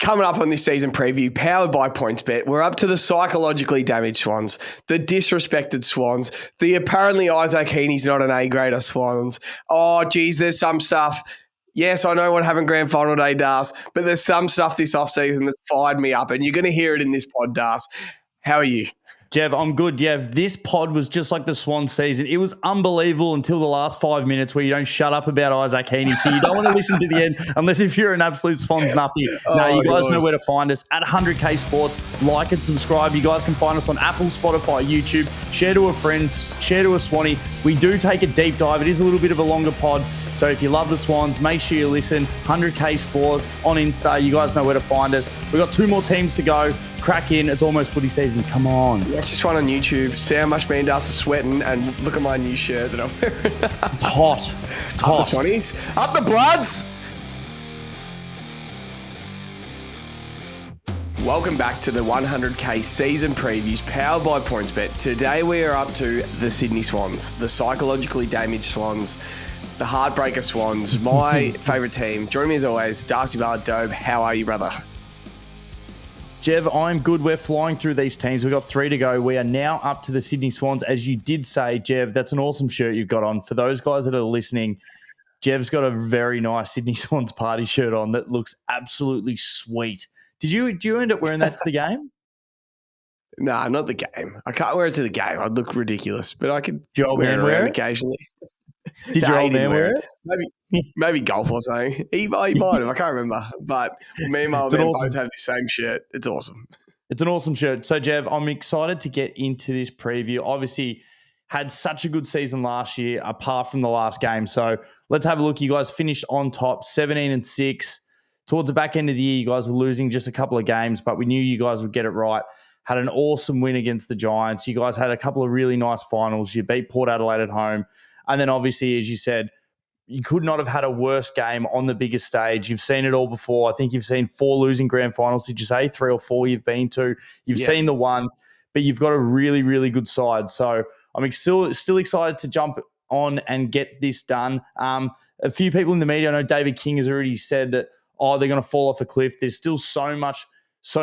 Coming up on this season preview, powered by PointsBet, we're up to the psychologically damaged Swans, the disrespected Swans, the apparently Isaac Heeney's not an A-grader Swans. Oh, geez, there's some stuff. Yes, I know what happened grand final day does, but there's some stuff this offseason that's fired me up, and you're going to hear it in this pod, Das. How are you? Jev, I'm good. Jev, this pod was just like the Swan season. It was unbelievable until the last 5 minutes where you don't shut up about Isaac Heeney. So you don't want to listen to the end unless if you're an absolute Swans nuffy. No, you guys know where to find us at 100K Sports. Like and subscribe. You guys can find us on Apple, Spotify, YouTube. Share to a friend, share to a Swanee. We do take a deep dive. It is a little bit of a longer pod. So if you love the Swans, make sure you listen. 100K Sports on Insta. You guys know where to find us. We've got 2 more teams to go. Crack in. It's almost footy season. Come on. Watch this one on YouTube. See how much me and Das are sweating, and look at my new shirt that I'm wearing. It's hot. It's hot. Up the 20s. Up the Bloods. Welcome back to the 100K season previews powered by PointsBet. Today we are up to the Sydney Swans, the psychologically damaged Swans, the heartbreaker Swans, my favourite team. Joining me as always, Darcy Ballard-Dobe. How are you, brother? Jev, I'm good. We're flying through these teams. We've got 3 to go. We are now up to the Sydney Swans. As you did say, Jev, that's an awesome shirt you've got on. For those guys that are listening, Jev's got a very nice Sydney Swans party shirt on that looks absolutely sweet. Did you end up wearing that to the game? Nah, not the game. I can't wear it to the game. I'd look ridiculous, but I could wear it around occasionally. Did your old man wear it? Maybe golf or something. He might have. I can't remember. But me and my old man both have the same shirt. It's awesome. It's an awesome shirt. So, Jev, I'm excited to get into this preview. Obviously, had such a good season last year, apart from the last game. So, let's have a look. You guys finished on top, 17-6. Towards the back end of the year, you guys were losing just a couple of games, but we knew you guys would get it right. Had an awesome win against the Giants. You guys had a couple of really nice finals. You beat Port Adelaide at home. And then obviously, as you said, you could not have had a worse game on the biggest stage. You've seen it all before. I think you've seen 4 losing grand finals. Did you say 3 or 4 you've been to? You've seen the one, but you've got a really, really good side. So I'm still excited to jump on and get this done. A few people in the media, I know David King has already said that, they're going to fall off a cliff. There's still so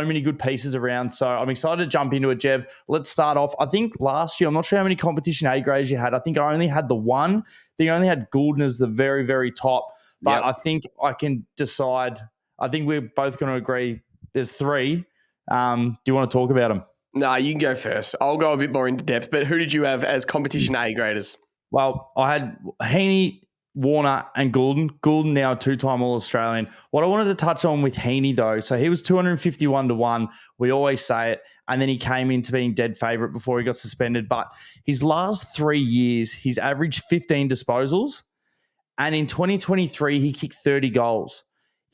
many good pieces around. So I'm excited to jump into it, Jev. Let's start off. I think last year, I'm not sure how many competition A grades you had. I think I only had the one. I think I only had Goulden as the very, very top. But I think I can decide. I think we're both going to agree there's 3. Do you want to talk about them? No, you can go first. I'll go a bit more into depth. But who did you have as competition A graders? Well, I had Heeney, Warner and Goulden. Goulden now 2-time All-Australian. What I wanted to touch on with Heeney, though, so he was 251-1. We always say it. And then he came into being dead favourite before he got suspended. But his last 3 years, he's averaged 15 disposals. And in 2023, he kicked 30 goals.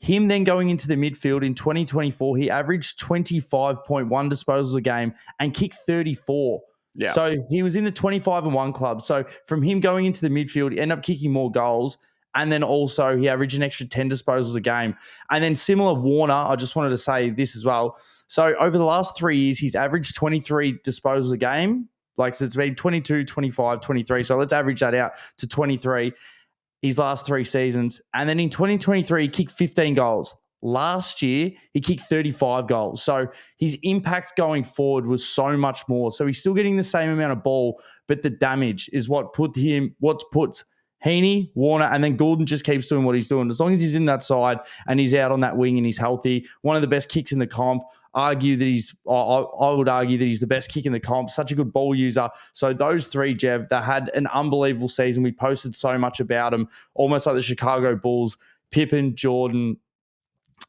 Him then going into the midfield in 2024, he averaged 25.1 disposals a game and kicked 34. Yeah. So he was in the 25-1 club. So from him going into the midfield, he ended up kicking more goals. And then also he averaged an extra 10 disposals a game. And then similar Warner, I just wanted to say this as well. So over the last 3 years, he's averaged 23 disposals a game. So it's been 22, 25, 23. So let's average that out to 23 his last 3 seasons. And then in 2023, he kicked 15 goals. Last year, he kicked 35 goals. So his impact going forward was so much more. So he's still getting the same amount of ball, but the damage is what puts Heeney, Warner, and then Goulden just keeps doing what he's doing. As long as he's in that side and he's out on that wing and he's healthy, one of the best kicks in the comp. I would argue that he's the best kick in the comp. Such a good ball user. So those 3, Jev, they had an unbelievable season. We posted so much about them, almost like the Chicago Bulls, Pippen, Jordan,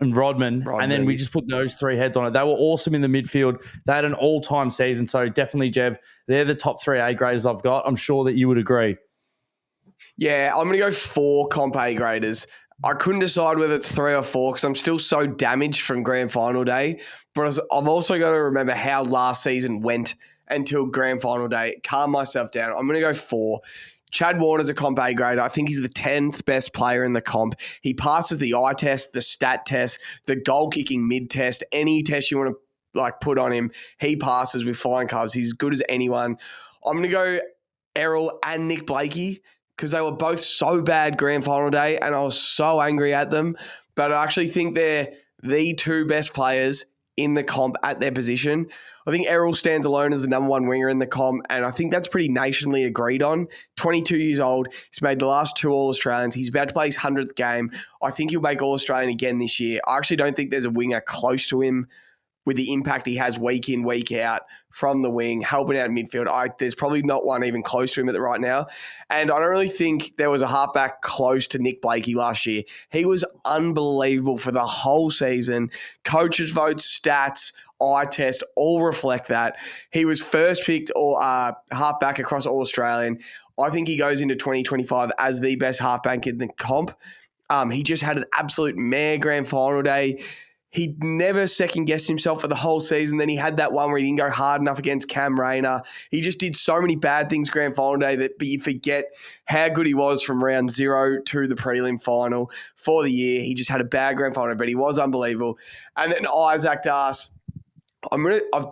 and Rodman, and then we just put those 3 heads on it. They were awesome in the midfield. They had an all-time season. So definitely, Jev, they're the top 3 A graders I've got. I'm sure that you would agree. Yeah, I'm going to go 4 comp A graders. I couldn't decide whether it's 3 or 4 because I'm still so damaged from grand final day. But I've also got to remember how last season went until grand final day. Calm myself down. I'm going to go 4. Chad Warner's a comp A grader. I think he's the 10th best player in the comp. He passes the eye test, the stat test, the goal kicking mid test, any test you want to put on him. He passes with flying colours. He's as good as anyone. I'm going to go Errol and Nick Blakey because they were both so bad grand final day and I was so angry at them. But I actually think they're the two best players in the comp at their position. I think Errol stands alone as the number one winger in the comp, and I think that's pretty nationally agreed on. 22 years old. He's made the last two All-Australians. He's about to play his 100th game. I think he'll make All-Australian again this year. I actually don't think there's a winger close to him with the impact he has week in, week out from the wing, helping out in midfield. There's probably not one even close to him at the right now. And I don't really think there was a halfback close to Nick Blakey last year. He was unbelievable for the whole season. Coaches' votes, stats, eye test all reflect that. He was first picked halfback across All-Australian. I think he goes into 2025 as the best halfback in the comp. He just had an absolute mare grand final day. He never second-guessed himself for the whole season. Then he had that one where he didn't go hard enough against Cam Rayner. He just did so many bad things grand final day but you forget how good he was from round 0 to the prelim final for the year. He just had a bad grand final, but he was unbelievable. And then Isaac Das. I've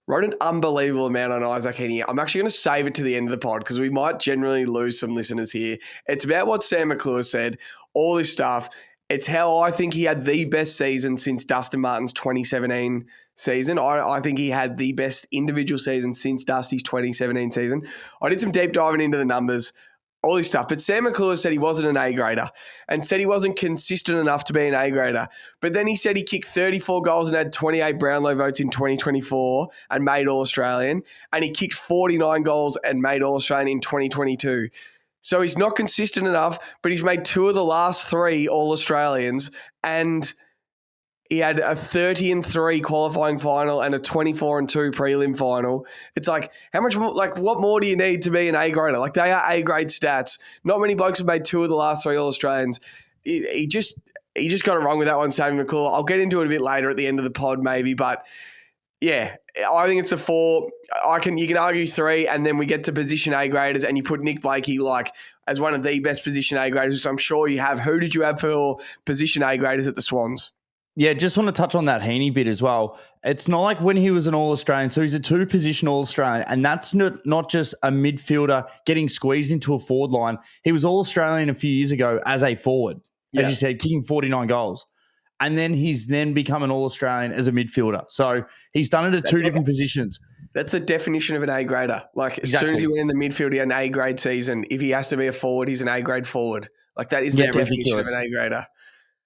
wrote an unbelievable amount on Isaac Heeney. I'm actually going to save it to the end of the pod because we might generally lose some listeners here. It's about what Sam McClure said, all this stuff. It's how I think he had the best season since Dustin Martin's 2017 season. I think he had the best individual season since Dusty's 2017 season. I did some deep diving into the numbers, all this stuff. But Sam McClure said he wasn't an A-grader and said he wasn't consistent enough to be an A-grader. But then he said he kicked 34 goals and had 28 Brownlow votes in 2024 and made All-Australian. And he kicked 49 goals and made All-Australian in 2022. So he's not consistent enough, but he's made 2 of the last 3 All-Australians, and he had a 30-3 qualifying final and a 24-2 prelim final. It's like, how much more, what more do you need to be an A-grader? They are A-grade stats. Not many blokes have made 2 of the last 3 All-Australians. He just got it wrong with that one, Sammy McClure. I'll get into it a bit later at the end of the pod maybe, but yeah, I think it's a 4. You can argue 3, and then we get to position A graders, and you put Nick Blakey as one of the best position A graders, which I'm sure you have. Who did you have for position A graders at the Swans? Yeah, just want to touch on that Heeney bit as well. It's not like when he was an All-Australian, so he's a 2-position All-Australian, and that's not just a midfielder getting squeezed into a forward line. He was All-Australian a few years ago as a forward, as you said, kicking 49 goals. And then he's become an All-Australian as a midfielder. So he's done it at 2 different positions. That's the definition of an A-grader. As soon as he went in the midfield, he had an A-grade season. If he has to be a forward, he's an A-grade forward. That is the definition of an A-grader.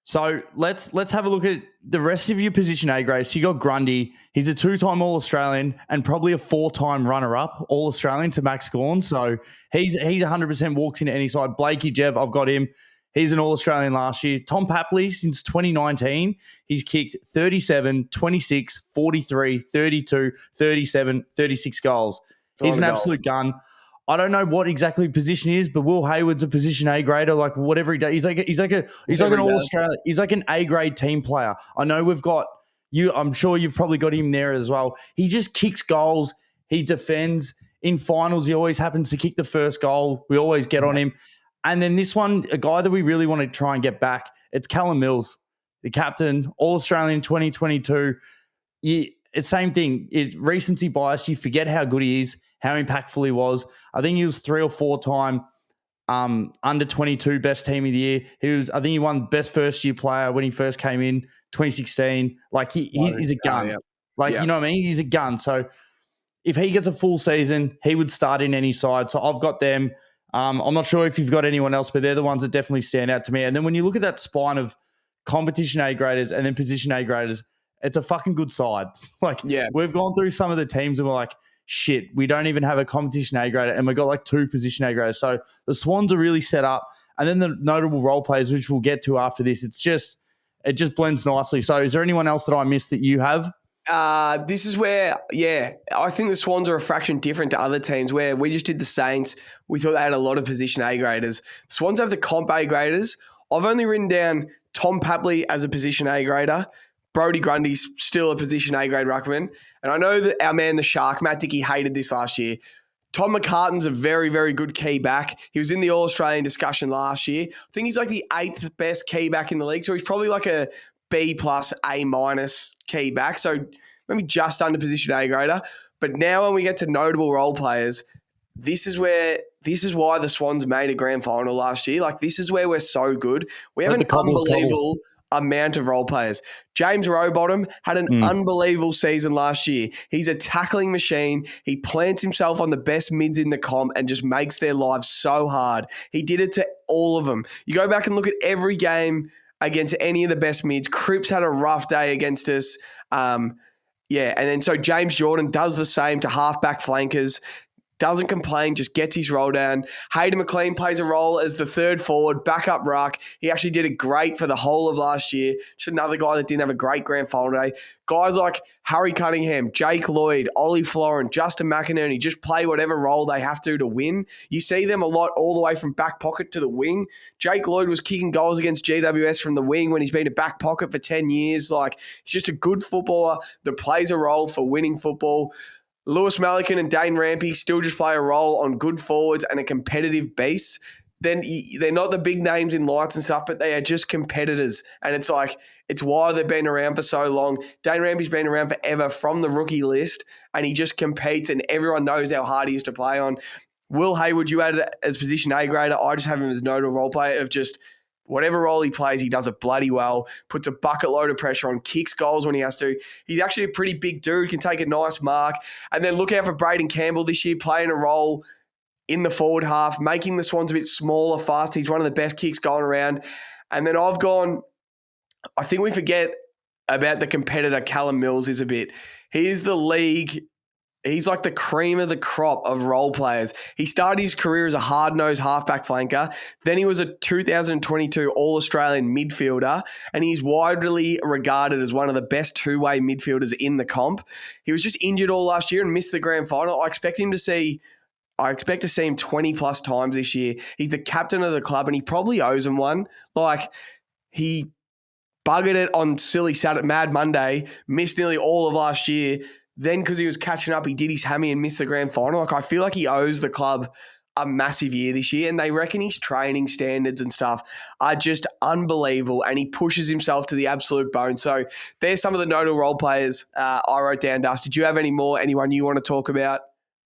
So let's have a look at the rest of your position A grades. So you got Grundy. He's a 2-time All-Australian and probably a 4-time runner-up All-Australian to Max Gawn. So he's 100% walks into any side. Blakey Jev, I've got him. He's an All-Australian last year. Tom Papley, since 2019, he's kicked 37, 26, 43, 32, 37, 36 goals. He's an absolute gun. I don't know what exactly position he is, but Will Hayward's a position A grader, whatever he does. He's like an All-Australian. He's like an A grade team player. I know we've got you. I'm sure you've probably got him there as well. He just kicks goals. He defends. In finals, he always happens to kick the first goal. We always get on him. And then this one, a guy that we really want to try and get back, it's Callum Mills, the captain, All-Australian 2022. It's same thing. Recency bias. You forget how good he is, how impactful he was. I think he was 3 or 4-time under 22 best team of the year. I think he won best first-year player when he first came in, 2016. He's a gun. You know what I mean? He's a gun. So if he gets a full season, he would start in any side. So I've got them. I'm not sure if you've got anyone else, but they're the ones that definitely stand out to me. And then when you look at that spine of competition A graders and then position A graders, it's a fucking good side. We've gone through some of the teams and we're like, shit, we don't even have a competition A grader and we've got 2 position A graders. So the Swans are really set up. And then the notable role players, which we'll get to after this, it just blends nicely. So is there anyone else that I missed that you have? This is where, I think the Swans are a fraction different to other teams where we just did the Saints. We thought they had a lot of position A graders. The Swans have the comp A graders. I've only written down Tom Papley as a position A grader. Brodie Grundy's still a position A grade ruckman. And I know that our man, the Shark, Matt Dickey, hated this last year. Tom McCartan's a very, very good key back. He was in the All-Australian discussion last year. I think he's the 8th best key back in the league. So he's probably a B plus, A minus key back. So maybe just under position A grader. But now when we get to notable role players, this is why the Swans made a grand final last year. This is where we're so good. We have an amount of role players. James Rowbottom had an unbelievable season last year. He's a tackling machine. He plants himself on the best mids in the comp and just makes their lives so hard. He did it to all of them. You go back and look at every game against any of the best mids. Cripps had a rough day against us. And then so James Jordan does the same to halfback flankers. Doesn't complain, just gets his roll down. Hayden McLean plays a role as the third forward, backup ruck. He actually did it great for the whole of last year. Just another guy that didn't have a great grand final day. Guys like Harry Cunningham, Jake Lloyd, Ollie Florin, Justin McInerney just play whatever role they have to win. You see them a lot all the way from back pocket to the wing. Jake Lloyd was kicking goals against GWS from the wing when he's been a back pocket for 10 years. Like, he's just a good footballer that plays a role for winning football. Lewis Malikan and Dane Rampy still just play a role on good forwards and a competitive base. Then they're not the big names in lights and stuff, but they are just competitors. And it's like, it's why they've been around for so long. Dane Rampy's been around forever from the rookie list, and he just competes, and everyone knows how hard he is to play on. Will Hayward, you had it as position A grader. I just have him as nodal role player of just whatever role he plays, he does it bloody well, puts a bucket load of pressure on, kicks goals when he has to. He's actually a pretty big dude, can take a nice mark. And then look out for Braden Campbell this year, playing a role in the forward half, making the Swans a bit smaller, fast. He's one of the best kicks going around. And then I think we forget about the competitor Callum Mills is a bit. He is the league. He's like the cream of the crop of role players. He started his career as a hard-nosed halfback flanker. Then he was a 2022 All-Australian midfielder, and he's widely regarded as one of the best two-way midfielders in the comp. He was just injured all last year and missed the grand final. I expect to see him 20-plus times this year. He's the captain of the club, and he probably owes him one. Like, he buggered it on silly Mad Monday, missed nearly all of last year. Then, because he was catching up, he did his hammy and missed the grand final. Like, I feel like he owes the club a massive year this year, and they reckon his training standards and stuff are just unbelievable, and he pushes himself to the absolute bone. So there's some of the notable role players I wrote down, Dust. Did you have anyone you want to talk about?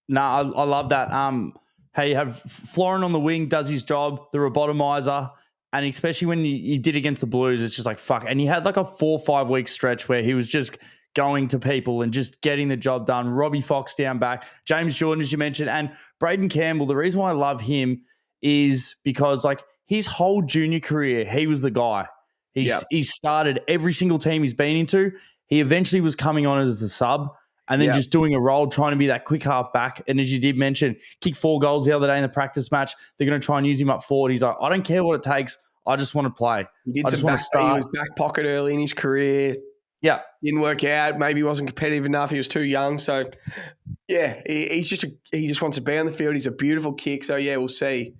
No, I love that. How you have Florin on the wing, does his job, the robotomizer, and especially when you did against the Blues, it's just like, fuck. And he had like a 4 or 5 week stretch where he was just going to people and just getting the job done. Robbie Fox down back, James Jordan, as you mentioned, and Braden Campbell. The reason why I love him is because, like, his whole junior career, he was the guy. He started every single team he's been into. He eventually was coming on as the sub and then just doing a role, trying to be that quick half back. And as you did mention, kicked 4 goals the other day in the practice match. They're going to try and use him up forward. He's like, I don't care what it takes. I just want to play. He was back pocket early in his career. Yeah. Didn't work out. Maybe he wasn't competitive enough. He was too young. So, yeah, he just wants to be on the field. He's a beautiful kick. So, yeah, we'll see.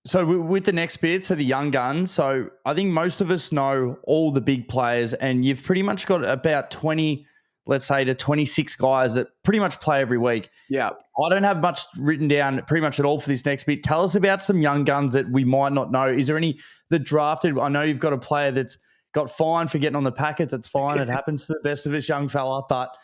So with the next bit, so the young guns, so I think most of us know all the big players, and you've pretty much got about 20, let's say, to 26 guys that pretty much play every week. Yeah. I don't have much written down pretty much at all for this next bit. Tell us about some young guns that we might not know. Is there any that drafted? I know you've got a player that's got fined for getting on the packets. It's fine. It happens to the best of us, young fella. But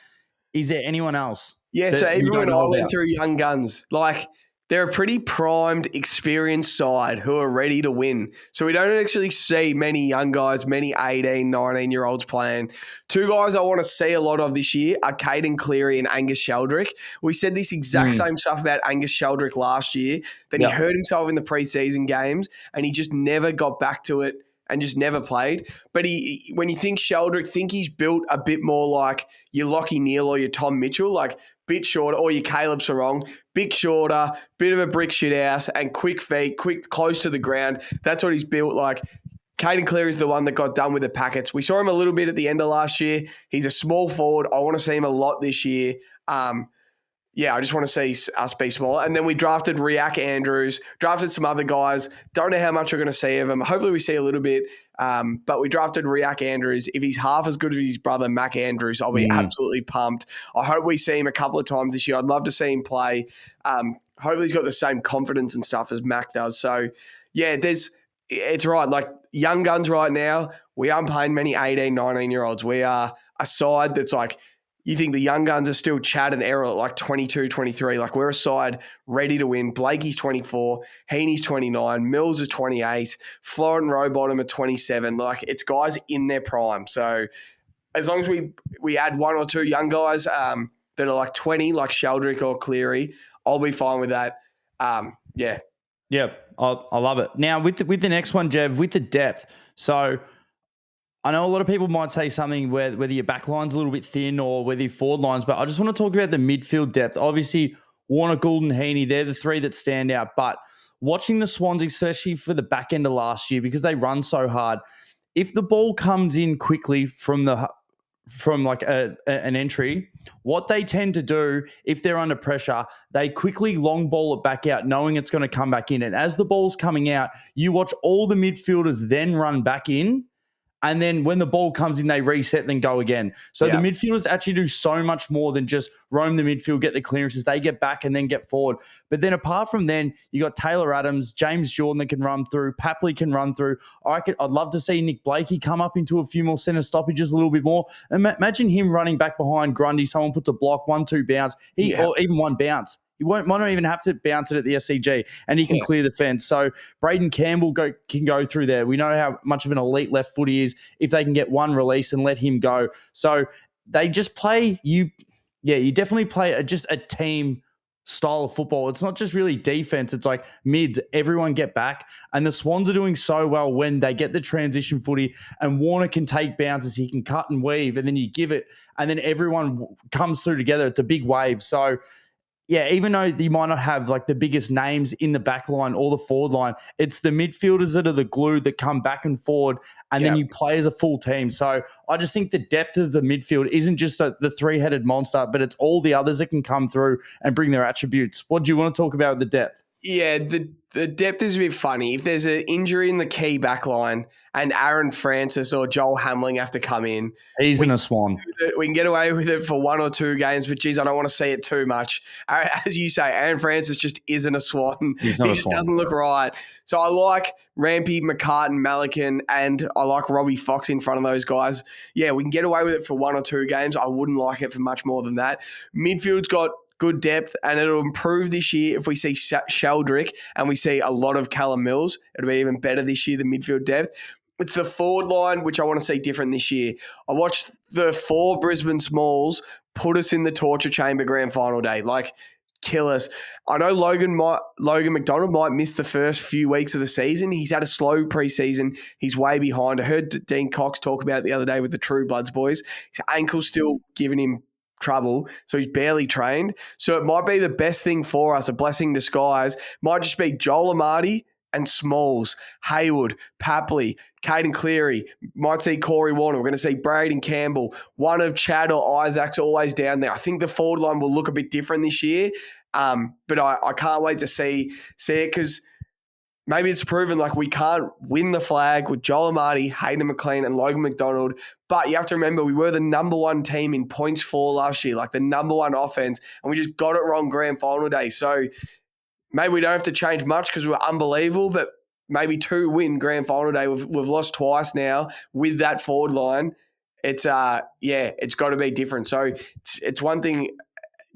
is there anyone else? Yeah, so even when I went through young guns, like, they're a pretty primed, experienced side who are ready to win. So we don't actually see many young guys, many 18, 19-year-olds playing. 2 guys I want to see a lot of this year are Caden Cleary and Angus Sheldrick. We said this exact same stuff about Angus Sheldrick last year. Then he hurt himself in the preseason games, and he just never got back to it and just never played. But when you think Sheldrick, think he's built a bit more like your Lachie Neale or your Tom Mitchell, like bit shorter, or your Caleb Sarong, bit shorter, bit of a brick shithouse, and quick feet, quick, close to the ground. That's what he's built like. Caden Cleary is the one that got done with the packets. We saw him a little bit at the end of last year. He's a small forward. I want to see him a lot this year. I just want to see us be smaller. And then we drafted Riak Andrews, drafted some other guys. Don't know how much we're going to see of them. Hopefully we see a little bit. But we drafted Riak Andrews. If he's half as good as his brother, Mac Andrews, I'll be absolutely pumped. I hope we see him a couple of times this year. I'd love to see him play. Hopefully he's got the same confidence and stuff as Mac does. So, yeah, it's right. Like, young guns right now, we aren't playing many 18, 19-year-olds. We are a side that's like, you think the young guns are still Chad and Errol at like 22, 23. Like we're a side ready to win. Blakey's 24, Heeney's 29, Mills is 28, Flor and Rowbottom are 27. Like it's guys in their prime. So as long as we add one or two young guys that are like 20, like Sheldrick or Cleary, I'll be fine with that. Yeah. Yeah, I love it. Now, with the next one, Jev, with the depth. So I know a lot of people might say something whether your back line's a little bit thin or whether your forward lines, but I just want to talk about the midfield depth. Obviously, Warner, Gould, Heeney, they're the three that stand out. But watching the Swans, especially for the back end of last year, because they run so hard, if the ball comes in quickly from like an entry, what they tend to do if they're under pressure, they quickly long ball it back out, knowing it's going to come back in. And as the ball's coming out, you watch all the midfielders then run back in. And then when the ball comes in, they reset and then go again. So the midfielders actually do so much more than just roam the midfield, get the clearances. They get back and then get forward. But then apart from then, you got Taylor Adams, James Jordan that can run through, Papley can run through. I'd love to see Nick Blakey come up into a few more centre stoppages a little bit more. Imagine him running back behind Grundy. Someone puts a block, 1-2 bounce, or even one bounce. You might not even have to bounce it at the SCG, and he can clear the fence. So Braden Campbell can go through there. We know how much of an elite left foot he is if they can get one release and let him go. So they just play you. Yeah, you definitely play just a team style of football. It's not just really defense. It's like mids, everyone get back. And the Swans are doing so well when they get the transition footy and Warner can take bounces. He can cut and weave, and then you give it, and then everyone comes through together. It's a big wave. So yeah, even though you might not have like the biggest names in the back line or the forward line, it's the midfielders that are the glue that come back and forward, and then you play as a full team. So I just think the depth of the midfield isn't just the three-headed monster, but it's all the others that can come through and bring their attributes. What do you want to talk about with the depth? Yeah, the depth is a bit funny. If there's an injury in the key back line and Aaron Francis or Joel Hamling have to come in, He's in a Swan. We can get away with it for one or two games, but geez, I don't want to see it too much. As you say, Aaron Francis just isn't a Swan. He's not he a just Swan. doesn't look right. So I like Rampy, McCartan, Malikan, and I like Robbie Fox in front of those guys. Yeah, we can get away with it for one or two games. I wouldn't like it for much more than that. Midfield's got good depth, and it'll improve this year if we see Sheldrick and we see a lot of Callum Mills. It'll be even better this year, the midfield depth. It's the forward line, which I want to see different this year. I watched the 4 Brisbane Smalls put us in the torture chamber grand final day. Like, kill us. I know Logan McDonald might miss the first few weeks of the season. He's had a slow preseason. He's way behind. I heard Dean Cox talk about it the other day with the True Bloods boys. His ankle's still giving him trouble, so he's barely trained. So it might be the best thing for us, a blessing in disguise. Might just be Joel Amati and Smalls, Hayward, Papley, Caden Cleary. Might see Corey Warner. We're going to see Braden Campbell. One of Chad or Isaac's always down there. I think the forward line will look a bit different this year, but I can't wait to see it, because maybe it's proven like we can't win the flag with Joel Amati, Hayden McLean, and Logan McDonald. But you have to remember, we were the number one team in points for last year, like the number one offense, and we just got it wrong grand final day. So maybe we don't have to change much because we were unbelievable, but maybe 2 win grand final day. We've lost twice now with that forward line. It's it's got to be different. So it's one thing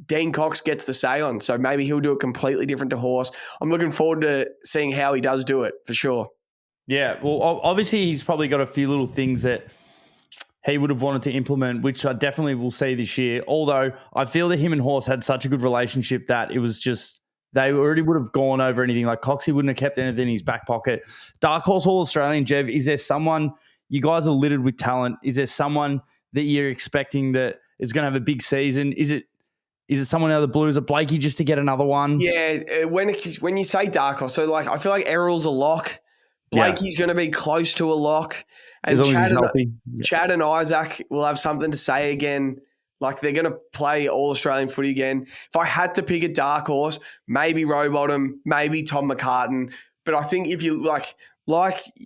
Dean Cox gets the say on, so maybe he'll do it completely different to Horse. I'm looking forward to seeing how he does do it, for sure. Yeah, well, obviously he's probably got a few little things that he would have wanted to implement, which I definitely will see this year. Although I feel that him and Horse had such a good relationship that it was just, they already would have gone over anything. Like Coxie wouldn't have kept anything in his back pocket. Dark Horse All-Australian, Jev, is there someone, you guys are littered with talent, is there someone that you're expecting that is going to have a big season? Is it someone out of the Blues, or Blakey just to get another one? Yeah, when you say Dark Horse, so like I feel like Errol's a lock. Blakey's going to be close to a lock. And as long as he's healthy. Chad and Isaac will have something to say again. Like they're going to play All-Australian footy again. If I had to pick a dark horse, maybe Rowbottom, maybe Tom McCartan. But I think if you like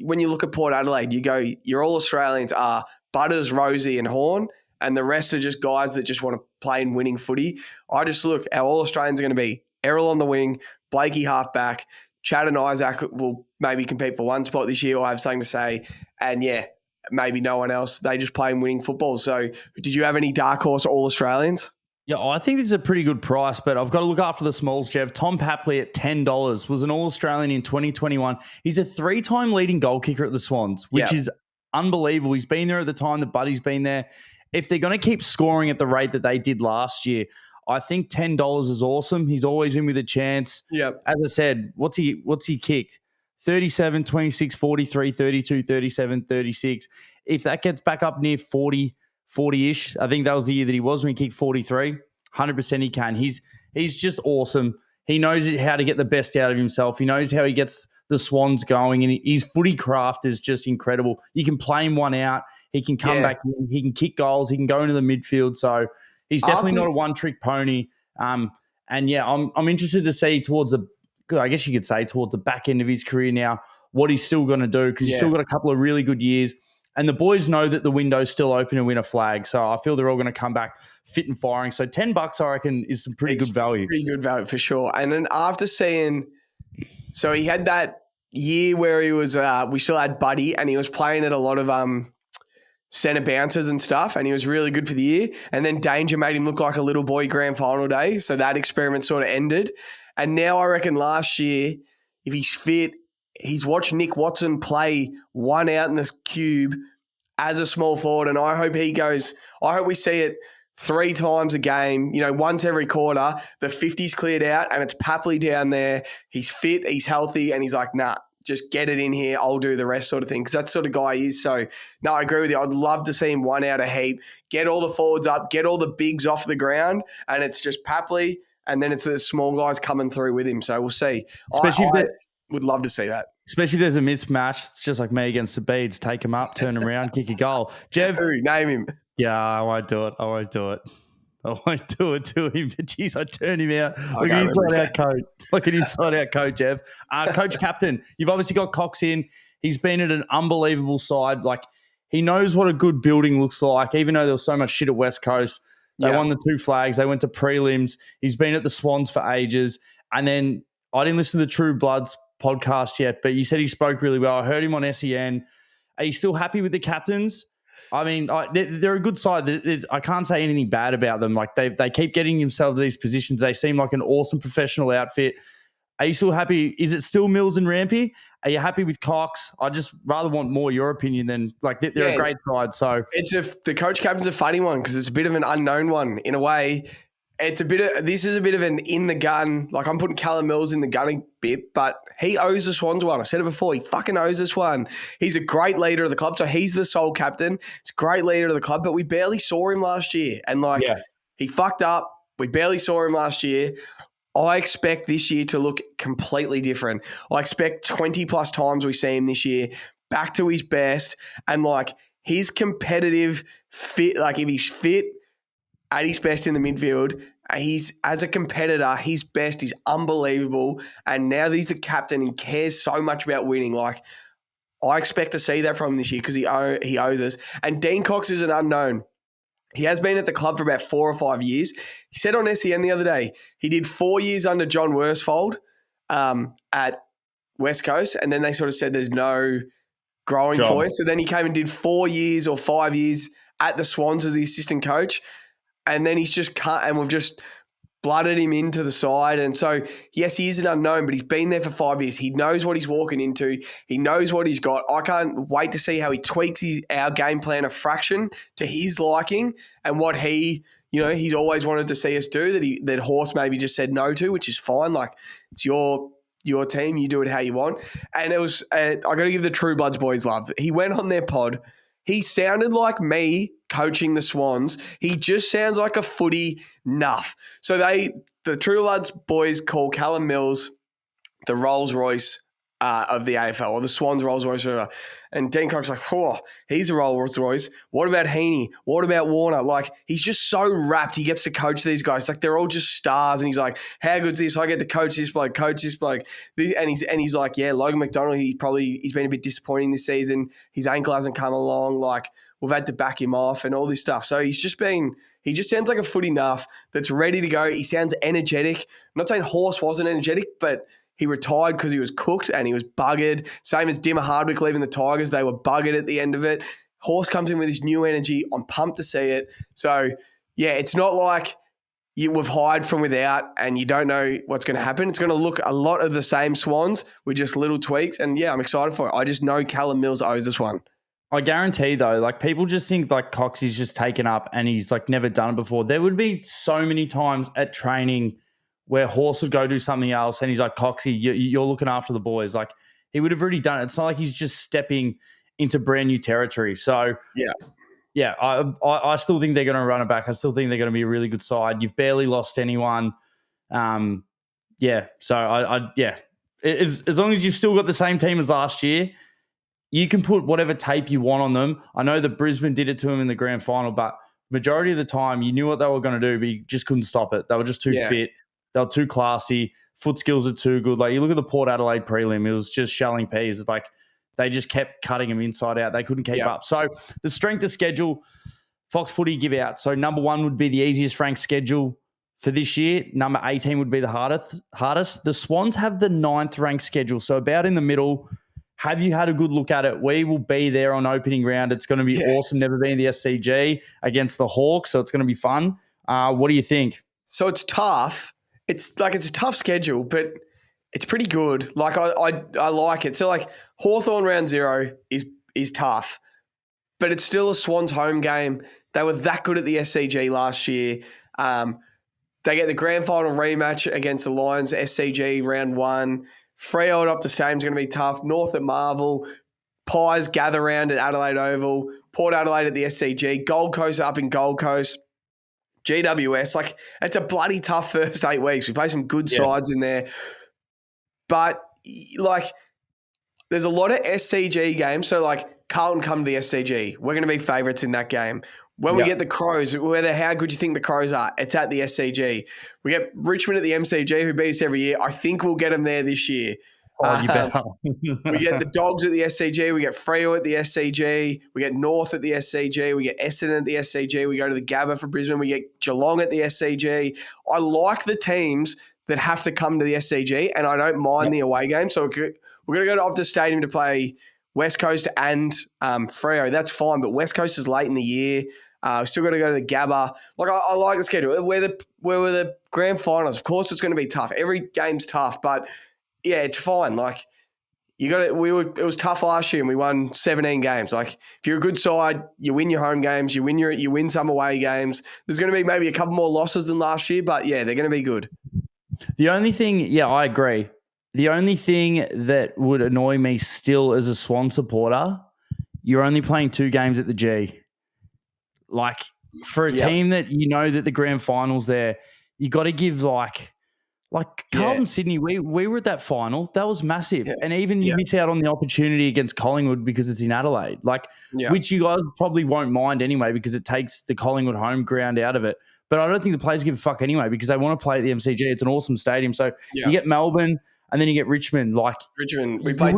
when you look at Port Adelaide, you go, your All-Australians are Butters, Rosie and Horn, and the rest are just guys that just want to play in winning footy. I just look, our All-Australians are going to be Errol on the wing, Blakey halfback, Chad and Isaac will maybe compete for one spot this year or have something to say. And yeah, maybe no one else. They just play winning football. So did you have any dark horse All Australians? Yeah, I think this is a pretty good price, but I've got to look after the smalls, Jeff. Tom Papley at $10 was an All-Australian in 2021. He's a 3-time leading goal kicker at the Swans, which is unbelievable. He's been there at the time that Buddy's been there. If they're going to keep scoring at the rate that they did last year, I think $10 is awesome. He's always in with a chance. Yep. As I said, what's he kicked? 37, 26, 43, 32, 37, 36. If that gets back up near 40-ish. I think that was the year that he was when he kicked 43. 100% he can. He's just awesome. He knows how to get the best out of himself. He knows how he gets the Swans going, and his footy craft is just incredible. You can play him one out. He can come back in. He can kick goals. He can go into the midfield. So he's definitely not a one-trick pony. And yeah, I'm interested to see towards the back end of his career now what he's still going to do, because he's still got a couple of really good years. And the boys know that the window's still open to win a flag. So I feel they're all going to come back fit and firing. So $10, I reckon, is some pretty good value. Pretty good value for sure. And then after seeing, so he had that year where he was, we still had Buddy, and he was playing at a lot of centre bouncers and stuff, and he was really good for the year. And then Danger made him look like a little boy grand final day. So that experiment sort of ended. And now I reckon last year, if he's fit, he's watched Nick Watson play one out in this cube as a small forward, and I hope we see it 3 times a game, once every quarter. The 50's cleared out, and it's Papley down there. He's fit, he's healthy, and he's like, nah, just get it in here. I'll do the rest sort of thing, because that's the sort of guy he is. So, no, I agree with you. I'd love to see him one out a heap, get all the forwards up, get all the bigs off the ground, and it's just Papley, and then it's the small guys coming through with him. So we'll see. I would love to see that. Especially if there's a mismatch. It's just like me against the Beads. Take him up, turn him around, kick a goal. Jeff. Name him. Yeah, I won't do it. I won't do it to him. But geez, I turn him out. Look at inside out coach, Jeff. Coach captain, you've obviously got Cox in. He's been at an unbelievable side. Like, he knows what a good building looks like, even though there was so much shit at West Coast. They won the 2 flags. They went to prelims. He's been at the Swans for ages. And then I didn't listen to the True Bloods podcast yet, but you said he spoke really well. I heard him on SEN. Are you still happy with the captains? I mean, they're a good side. I can't say anything bad about them. Like, they keep getting themselves to these positions. They seem like an awesome professional outfit. Are you still happy? Is it still Mills and Rampy? Are you happy with Cox? I just rather want more your opinion than, like, they're a great side. So the coach captain's a funny one, because it's a bit of an unknown one in a way. This is a bit of an in the gun. Like, I'm putting Callum Mills in the gunning bit, but he owes the Swans one. I said it before. He fucking owes us one. He's a great leader of the club. So he's the sole captain. He's a great leader of the club, but we barely saw him last year. And he fucked up. We barely saw him last year. I expect this year to look completely different. I expect 20 plus times we see him this year back to his best, and his competitive fit, if he's fit at his best in the midfield, he's, as a competitor, his best is unbelievable. And now that he's the captain, he cares so much about winning. I expect to see that from him this year, because he owes us. And Dean Cox is an unknown. He has been at the club for about 4 or 5 years. He said on SEN the other day, he did 4 years under John Worsfold at West Coast, and then they sort of said there's no growing point. So then he came and did 4 years or 5 years at the Swans as the assistant coach, and then he's just cut, and we've just blooded him into the side. And so, yes, he is an unknown, but he's been there for 5 years. He knows what he's walking into. He knows what he's got. I can't wait to see how he tweaks our game plan a fraction to his liking, and what he's always wanted to see us do that Horse maybe just said no to, which is fine. Like, it's your team. You do it how you want. And it was, I got to give the True Bloods boys love. He went on their pod. He sounded like me coaching the Swans. He just sounds like a footy nuff. So the True Bloods boys call Callum Mills the Rolls Royce of the AFL, or the Swans Rolls Royce. And Dean Cox's like, oh, he's a Rolls Royce. What about Heeney? What about Warner? Like, he's just so wrapped. He gets to coach these guys. Like, they're all just stars. And he's like, how good's this? I get to coach this bloke. And he's like, yeah, Logan McDonald, he's been a bit disappointing this season. His ankle hasn't come along. Like, we've had to back him off and all this stuff. So he just sounds like a footy nuff that's ready to go. He sounds energetic. I'm not saying Horse wasn't energetic, but he retired because he was cooked and he was buggered. Same as Dimmer Hardwick leaving the Tigers. They were buggered at the end of it. Horse comes in with his new energy. I'm pumped to see it. So, yeah, it's not like we've hired from without and you don't know what's going to happen. It's going to look a lot of the same Swans with just little tweaks. And, yeah, I'm excited for it. I just know Callum Mills owes this one. I guarantee, though, like people just think like Coxie's just taken up and he's like never done it before. There would be so many times at training where Horse would go do something else and he's like, Coxie, you're looking after the boys. Like he would have already done it. It's not like he's just stepping into brand new territory. So, yeah, I still think they're going to run it back. I still think they're going to be a really good side. You've barely lost anyone. So as long as you've still got the same team as last year, you can put whatever tape you want on them. I know that Brisbane did it to them in the grand final, but majority of the time you knew what they were going to do, but you just couldn't stop it. They were just too fit. They were too classy. Foot skills are too good. Like you look at the Port Adelaide prelim, it was just shelling peas. It's like they just kept cutting them inside out. They couldn't keep up. So the strength of schedule, Fox Footy give out. So number 1 would be the easiest ranked schedule for this year. Number 18 would be the hardest. The Swans have the 9th ranked schedule, so about in the middle. Have you had a good look at it? We will be there on opening round. It's going to be awesome. Never been in the SCG against the Hawks, so it's going to be fun. What do you think? So it's tough. It's a tough schedule, but it's pretty good. Like I like it. So like Hawthorn round 0 is tough, but it's still a Swans home game. They were that good at the SCG last year. They get the grand final rematch against the Lions, SCG round 1. Freo up to Stadium is going to be tough. North at Marvel. Pies gather round at Adelaide Oval. Port Adelaide at the SCG. Gold Coast up in Gold Coast. GWS. Like, it's a bloody tough first 8 weeks. We play some good sides in there. But, like, there's a lot of SCG games. So, like, Carlton come to the SCG. We're going to be favourites in that game. When we get the Crows, whether how good you think the Crows are, it's at the SCG. We get Richmond at the MCG, who beat us every year. I think we'll get them there this year. Oh, you better. We get the Dogs at the SCG. We get Freo at the SCG. We get North at the SCG. We get Essendon at the SCG. We go to the Gabba for Brisbane. We get Geelong at the SCG. I like the teams that have to come to the SCG, and I don't mind the away game. So we're going to go to Optus Stadium to play West Coast and Freo. That's fine, but West Coast is late in the year. Still got to go to the Gabba. Like I like the schedule. We're the grand finals. Of course, it's going to be tough. Every game's tough, but yeah, it's fine. Like you got it. It was tough last year, and we won 17 games. Like if you're a good side, you win your home games. You win some away games. There's going to be maybe a couple more losses than last year, but yeah, they're going to be good. The only thing, I agree. The only thing that would annoy me still as a Swan supporter, you're only playing 2 games at the G. Like, for a team that you know that the grand final's there, you got to give like Carlton Sydney, we were at that final. That was massive. Yeah. And even you miss out on the opportunity against Collingwood because it's in Adelaide, which you guys probably won't mind anyway because it takes the Collingwood home ground out of it. But I don't think the players give a fuck anyway because they want to play at the MCG. It's an awesome stadium. So you get Melbourne and then you get Richmond. Richmond, we played,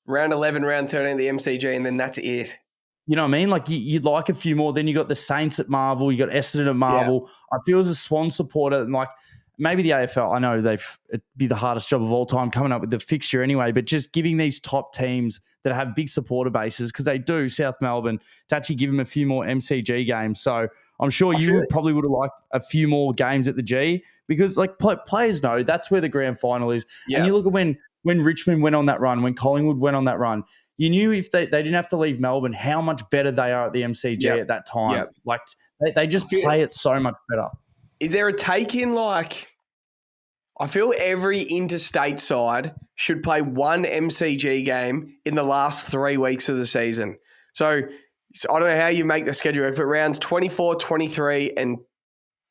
round 11, round 13 at the MCG, and then that's it. You know what I mean? Like you'd like a few more. Then you got the Saints at Marvel. You got Essendon at Marvel. Yeah. I feel as a Swan supporter, and like maybe the AFL, I know it'd be the hardest job of all time coming up with the fixture anyway, but just giving these top teams that have big supporter bases, because they do, South Melbourne, to actually give them a few more MCG games. So I'm sure you probably would have liked a few more games at the G because like players know that's where the grand final is. Yeah. And you look at when Richmond went on that run, when Collingwood went on that run, you knew if they didn't have to leave Melbourne, how much better they are at the MCG at that time. Yep. Like they just play it so much better. Is there a take in like, I feel every interstate side should play one MCG game in the last 3 weeks of the season. So I don't know how you make the schedule, but rounds 24, 23 and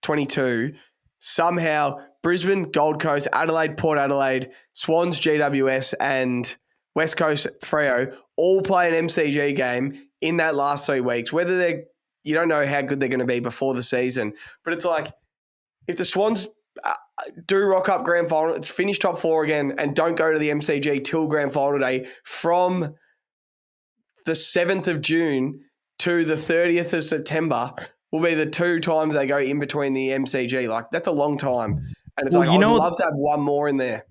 22, somehow Brisbane, Gold Coast, Adelaide, Port Adelaide, Swans, GWS and West Coast, Freo, all play an MCG game in that last 3 weeks. Whether you don't know how good they're going to be before the season, but it's like if the Swans do rock up grand final, finish top 4 again, and don't go to the MCG till grand final day from the 7th of June to the 30th of September will be the 2 times they go in between the MCG. Like that's a long time, and it's I'd love to have one more in there.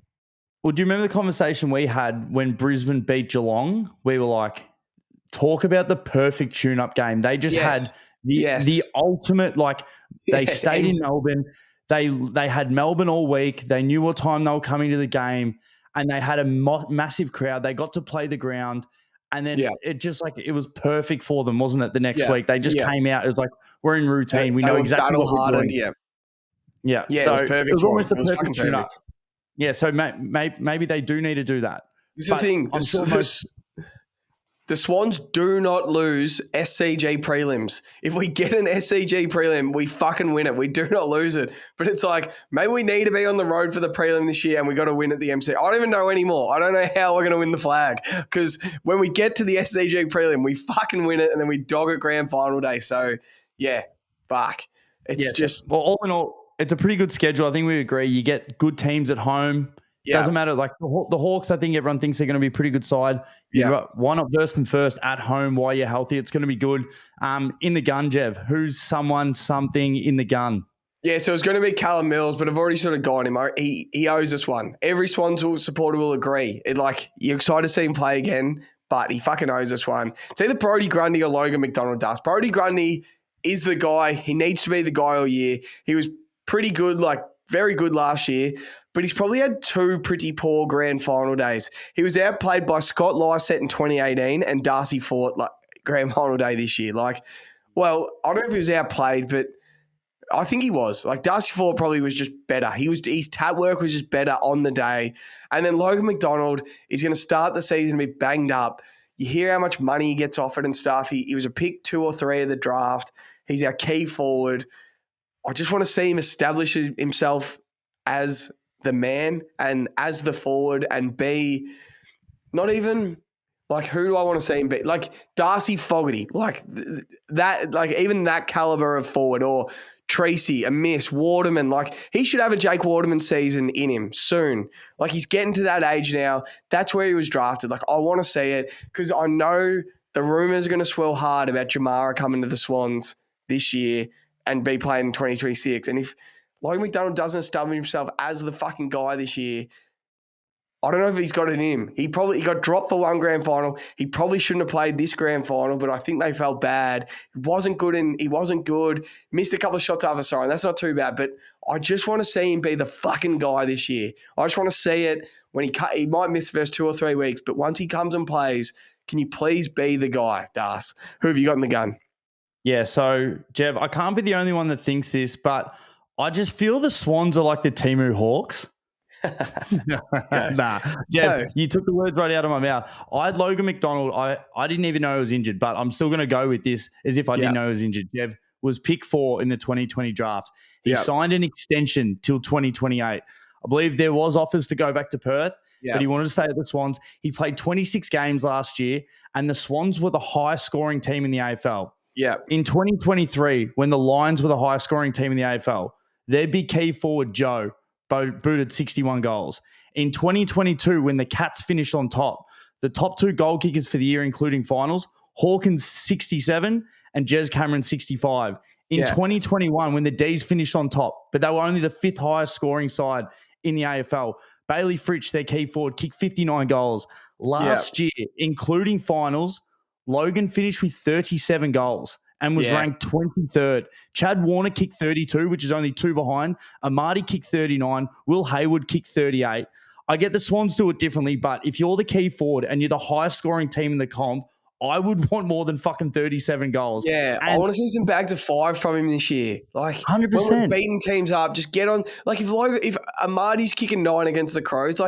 Well, do you remember the conversation we had when Brisbane beat Geelong? We were like, talk about the perfect tune-up game. They just Yes. had the ultimate, like they stayed in Melbourne. They had Melbourne all week. They knew what time they were coming to the game, and they had a massive crowd. They got to play the ground, and then it just like it was perfect for them, wasn't it? The next week they just came out. It was like we're in routine. We know exactly what we're doing. Yeah. So it was perfect. It was almost the perfect tune-up. Yeah. So maybe they do need to do that. This is the thing. I'm sure the Swans do not lose SCG prelims. If we get an SCG prelim, we fucking win it. We do not lose it. But it's like, maybe we need to be on the road for the prelim this year and we got to win at the MC. I don't even know anymore. I don't know how we're going to win the flag. Because when we get to the SCG prelim, we fucking win it and then we dog it grand final day. So, yeah, fuck. It's just... Well, all in all, it's a pretty good schedule. I think we agree. You get good teams at home. Doesn't matter. Like the Hawks, I think everyone thinks they're going to be a pretty good side. You've got why not verse them first at home while you're healthy? It's going to be good. In the gun, Jev, who's something in the gun? Yeah, so it's going to be Callum Mills, but I've already sort of gone him. He owes us one. Every Swans supporter will agree. You're excited to see him play again, but he fucking owes us one. It's either Brodie Grundy or Logan McDonald does. Brodie Grundy is the guy. He needs to be the guy all year. He was pretty good, very good last year, but he's probably had two pretty poor grand final days. He was outplayed by Scott Lysett in 2018 and Darcy Fort grand final day this year. I don't know if he was outplayed, but I think he was. Darcy Fort probably was just better. His tap work was just better on the day. And then Logan McDonald is going to start the season a bit banged up. You hear how much money he gets offered and stuff. He was a pick 2 or 3 of the draft. He's our key forward. I just want to see him establish himself as the man and as the forward and be not even who do I want to see him be? Darcy Fogarty, even that caliber of forward, or Tracy, a miss, Waterman. He should have a Jake Waterman season in him soon. He's getting to that age now. That's where he was drafted. I want to see it because I know the rumors are going to swell hard about Jamara coming to the Swans this year and be playing in 2026. And if Logan McDonald doesn't establish himself as the fucking guy this year, I don't know if he's got it in him. He got dropped for one grand final. He probably shouldn't have played this grand final, but I think they felt bad. He wasn't good. Missed a couple of shots after siren. That's not too bad, but I just want to see him be the fucking guy this year. I just want to see it when he might miss the first 2 or 3 weeks, but once he comes and plays, can you please be the guy, Das? Who have you got in the gun? Yeah, so, Jev, I can't be the only one that thinks this, but I just feel the Swans are like the Timu Hawks. Nah, Jev, you took the words right out of my mouth. I had Logan McDonald. I didn't even know he was injured, but I'm still going to go with this as if I didn't know he was injured. Jev was pick 4 in the 2020 draft. He signed an extension till 2028. I believe there was offers to go back to Perth, but he wanted to stay at the Swans. He played 26 games last year, and the Swans were the highest scoring team in the AFL. Yeah. In 2023, when the Lions were the highest scoring team in the AFL, their big key forward, Joe, booted 61 goals. In 2022, when the Cats finished on top, the top 2 goal kickers for the year, including finals, Hawkins 67 and Jez Cameron 65. In 2021, when the D's finished on top, but they were only the 5th highest scoring side in the AFL, Bailey Fritsch, their key forward, kicked 59 goals. Last year, including finals, Logan finished with 37 goals and was ranked 23rd. Chad Warner kicked 32, which is only 2 behind. Amadi kicked 39. Will Hayward kicked 38. I get the Swans do it differently, but if you're the key forward and you're the highest scoring team in the comp, I would want more than fucking 37 goals. Yeah, and I want to see some bags of 5 from him this year. 100%. When we're beating teams up, just get on. If Amadi's kicking 9 against the Crows,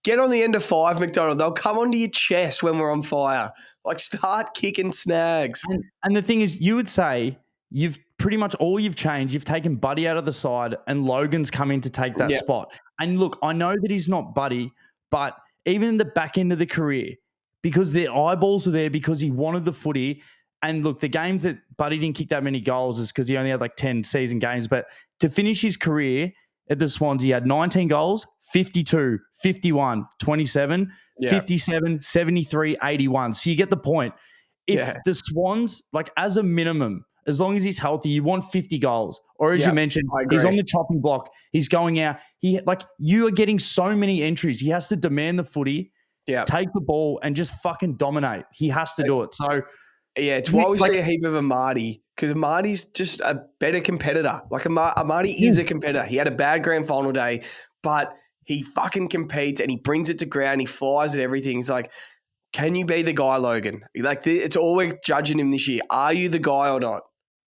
get on the end of 5, McDonald. They'll come onto your chest when we're on fire. Start kicking snags. And the thing is, you would say you've pretty much all you've changed. You've taken Buddy out of the side and Logan's come in to take that spot. And look, I know that he's not Buddy, but even in the back end of the career, because the eyeballs were there because he wanted the footy. And look, the games that Buddy didn't kick that many goals is because he only had 10 season games. But to finish his career at the Swans, he had 19 goals, 52, 51, 27, 57, 73, 81. So you get the point. If the Swans, as a minimum, as long as he's healthy, you want 50 goals. Or as you mentioned, he's on the chopping block. He's going out. You are getting so many entries. He has to demand the footy. Yeah. take the ball and just fucking dominate. He has to do it. So yeah, it's why we see a heap of Amadi, because Amadi's just a better competitor. Like Amadi is a competitor. He had a bad grand final day, but he fucking competes and he brings it to ground. He flies at everything. He's like, can you be the guy, Logan? Like, it's all we're judging him this year. Are you the guy or not?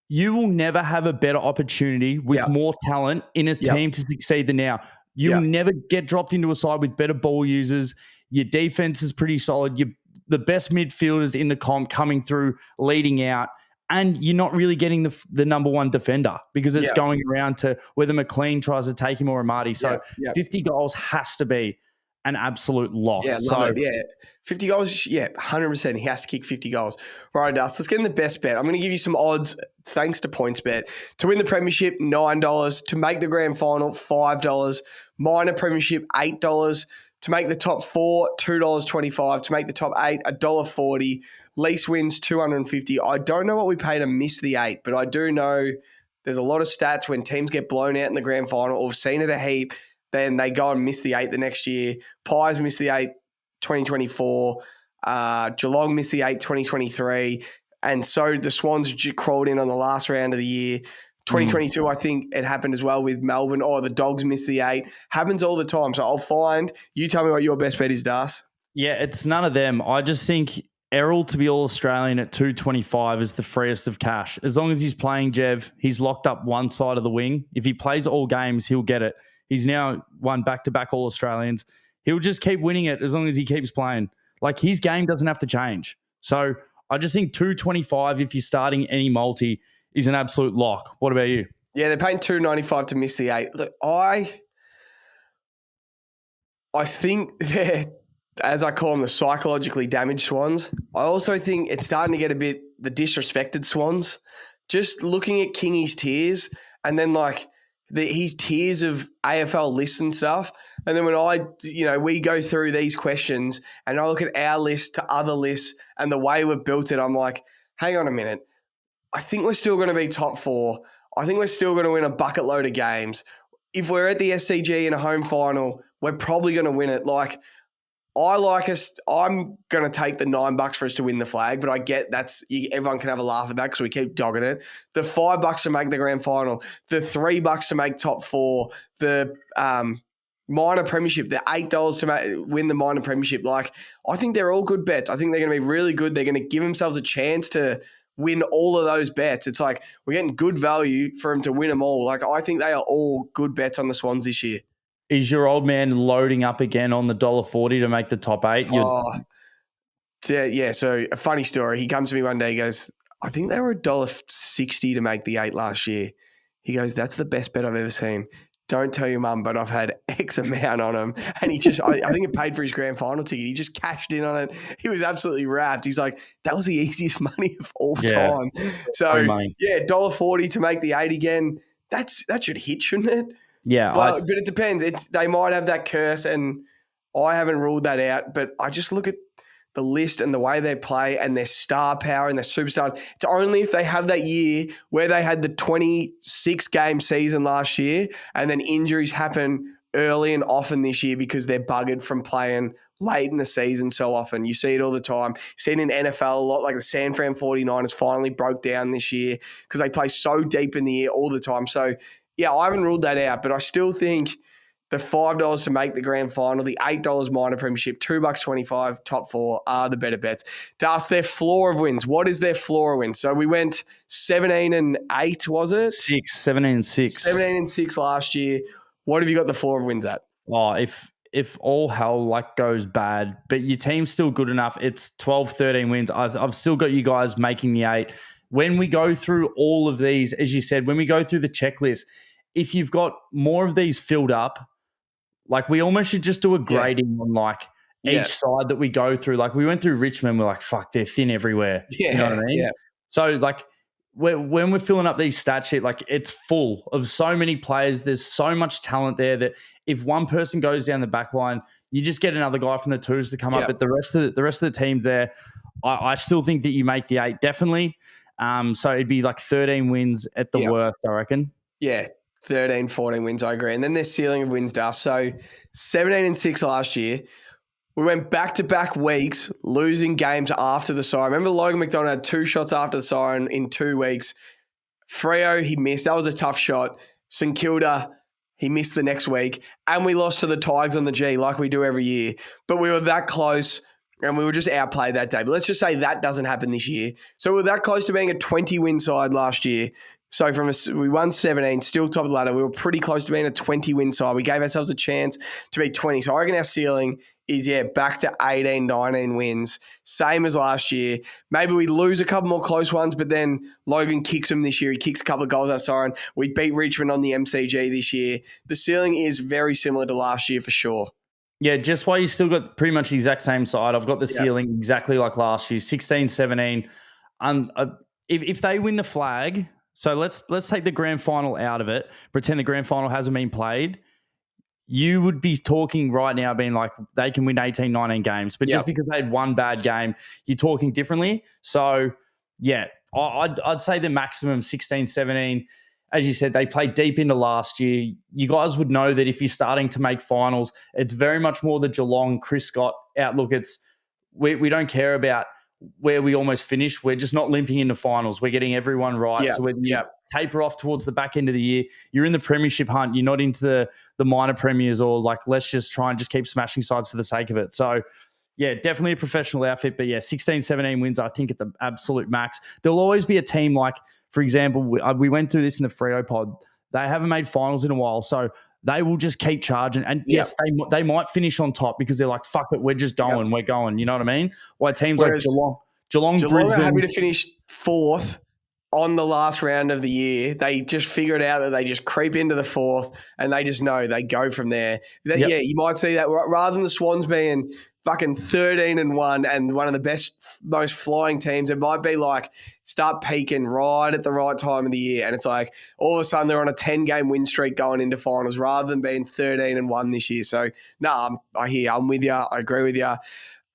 You will never have a better opportunity with more talent in a team to succeed than now. You will never get dropped into a side with better ball users. Your defense is pretty solid. You're the best midfielders in the comp coming through, leading out, and you're not really getting the number one defender because it's going around to whether McLean tries to take him or Amadi. So 50 goals has to be an absolute lock. Yeah, love it. Yeah, 50 goals. 100%. He has to kick 50 goals. Right, Dust. Let's get in the best bet. I'm going to give you some odds thanks to PointsBet. To win the premiership, $9. To make the grand final, $5. Minor premiership, $8. To make the top four, $2.25. To make the top eight, $1.40. Least wins, $250. I don't know what we pay to miss the 8, but I do know there's a lot of stats when teams get blown out in the grand final, or have seen it a heap. Then they go and miss the 8 the next year. Pies missed the 8 2024. Geelong missed the 8 2023. And so the Swans crawled in on the last round of the year. 2022, I think it happened as well with Melbourne. Oh, the Dogs missed the 8. Happens all the time. So I'll find. You tell me what your best bet is, Das. Yeah, it's none of them. I just think Errol to be All-Australian at 225 is the freest of cash. As long as he's playing Jev, he's locked up one side of the wing. If he plays all games, he'll get it. He's now won back-to-back All-Australians. He'll just keep winning it as long as he keeps playing. Like, his game doesn't have to change. So I just think 225, if you're starting any multi, is an absolute lock. What about you? Yeah, they're paying $2.95 to miss the 8. Look, I think they're, as I call them, the psychologically damaged Swans. I also think it's starting to get a bit the disrespected Swans. Just looking at Kingy's tiers and then like his tiers of AFL lists and stuff. And then when we go through these questions and I look at our list to other lists and the way we've built it, I'm like, hang on a minute. I think we're still going to be top 4. I think we're still going to win a bucket load of games. If we're at the SCG in a home final, we're probably going to win it. Like, I'm going to take the $9 for us to win the flag, but I get everyone can have a laugh at that because we keep dogging it. The $5 to make the grand final, the $3 to make top 4, the minor premiership, the $8 to win the minor premiership. Like, I think they're all good bets. I think they're going to be really good. They're going to give themselves a chance to win all of those bets. It's like we're getting good value for them to win them all. Like, I think they are all good bets on the Swans this year. Is your old man loading up again on the $1.40 to make the top 8? Yeah. So a funny story. He comes to me one day. He goes, I think they were $1.60 to make the 8 last year. He goes, that's the best bet I've ever seen. Don't tell your mum, but I've had X amount on him. And he just, I think it paid for his grand final ticket. He just cashed in on it. He was absolutely wrapped. He's like, that was the easiest money of all time. So yeah, $1.40 to make the 8 again. That should hit, shouldn't it? Yeah. But it depends. They might have that curse and I haven't ruled that out, but I just look at the list and the way they play and their star power and their superstar. It's only if they have that year where they had the 26-game season last year and then injuries happen early and often this year because they're buggered from playing late in the season so often. You see it all the time. You see it in NFL a lot, like the San Fran 49ers finally broke down this year because they play so deep in the year all the time. So, yeah, I haven't ruled that out, but I still think the $5 to make the grand final, the $8 minor premiership, $2.25 top 4 are the better bets. That's their floor of wins. What is their floor of wins? So we went 17-8, was it? 17-6. 17-6 last year. What have you got the floor of wins at? Oh, if all hell goes bad, but your team's still good enough, it's 12, 13 wins. I've still got you guys making the 8. When we go through all of these, as you said, when we go through the checklist, if you've got more of these filled up, like we almost should just do a grading on each side that we go through. Like we went through Richmond, we're like, fuck, they're thin everywhere. Yeah, you know what I mean? Yeah. So when we're filling up these stat sheet, it's full of so many players. There's so much talent there that if one person goes down the back line, you just get another guy from the 2s to come up. But the rest of the teams there, I still think that you make the 8 definitely. So it'd be 13 wins at the worst, I reckon. Yeah. 13, 14 wins, I agree. And then their ceiling of wins, Dust. So 17-6 last year. We went back-to-back weeks losing games after the siren. Remember Logan McDonald had 2 shots after the siren in 2 weeks. Freo, he missed. That was a tough shot. St Kilda, he missed the next week. And we lost to the Tigers on the G like we do every year. But we were that close and we were just outplayed that day. But let's just say that doesn't happen this year. So we're that close to being a 20-win side last year. So we won 17, still top of the ladder. We were pretty close to being a 20-win side. We gave ourselves a chance to be 20. So I reckon our ceiling is, back to 18, 19 wins. Same as last year. Maybe we lose a couple more close ones, but then Logan kicks them this year. He kicks a couple of goals at siren. We beat Richmond on the MCG this year. The ceiling is very similar to last year for sure. Yeah, just why you still got pretty much the exact same side. I've got the ceiling exactly like last year, 16, 17. If they win the flag, so let's take the grand final out of it, pretend the grand final hasn't been played. You would be talking right now being like they can win 18, 19 games. But just because they had one bad game, you're talking differently. So, yeah, I'd say the maximum 16, 17. As you said, they played deep into last year. You guys would know that if you're starting to make finals, it's very much more the Geelong, Chris Scott outlook. It's we don't care about where we almost finished. We're just not limping into finals. We're getting everyone right. Yeah. So when you taper off towards the back end of the year, you're in the premiership hunt. You're not into the minor premiers or like, let's just try and just keep smashing sides for the sake of it. So, yeah, definitely a professional outfit. But, 16, 17 wins, I think, at the absolute max. There'll always be a team like, for example, we went through this in the Freo pod. They haven't made finals in a while. So they will just keep charging. And yes, they might finish on top because they're like, fuck it, we're just going, we're going. You know what I mean? Why teams like Geelong are happy to finish 4th on the last round of the year. They just figure it out that they just creep into the 4th and they just know they go from there. Yeah, you might see that rather than the Swans being fucking 13-1 and one of the best, most flying teams, it might be like start peaking right at the right time of the year. And it's like all of a sudden they're on a 10-game win streak going into finals rather than being 13-1 this year. So, I'm with you. I agree with you.